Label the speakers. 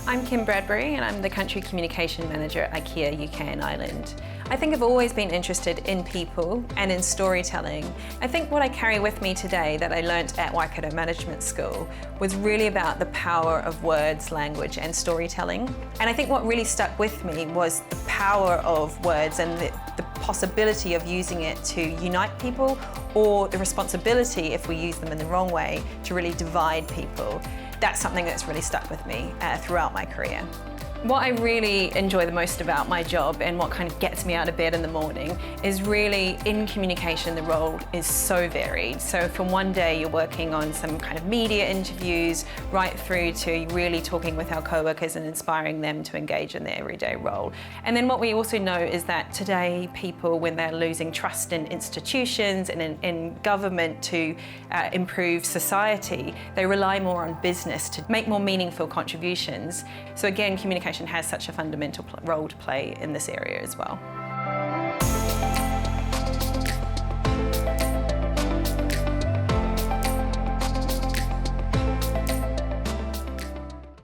Speaker 1: I'm Kym Bradbury and I'm the Country Communication Manager at IKEA UK Ireland. I think I've always been interested in people and in storytelling. I think what I carry with me today that I learnt at Waikato Management School was really about the power of words, language and storytelling. And I think what really stuck with me was the power of words and the possibility of using it to unite people, or the responsibility, if we use them in the wrong way, to really divide people. That's something that's really stuck with me throughout my career. What I really enjoy the most about my job and what kind of gets me out of bed in the morning is really, in communication, the role is so varied. So from one day you're working on some kind of media interviews right through to really talking with our co-workers and inspiring them to engage in their everyday role. And then what we also know is that today people, when they're losing trust in institutions and in government to improve society, they rely more on business to make more meaningful contributions. So again, communication has such a fundamental role to play in this area as well.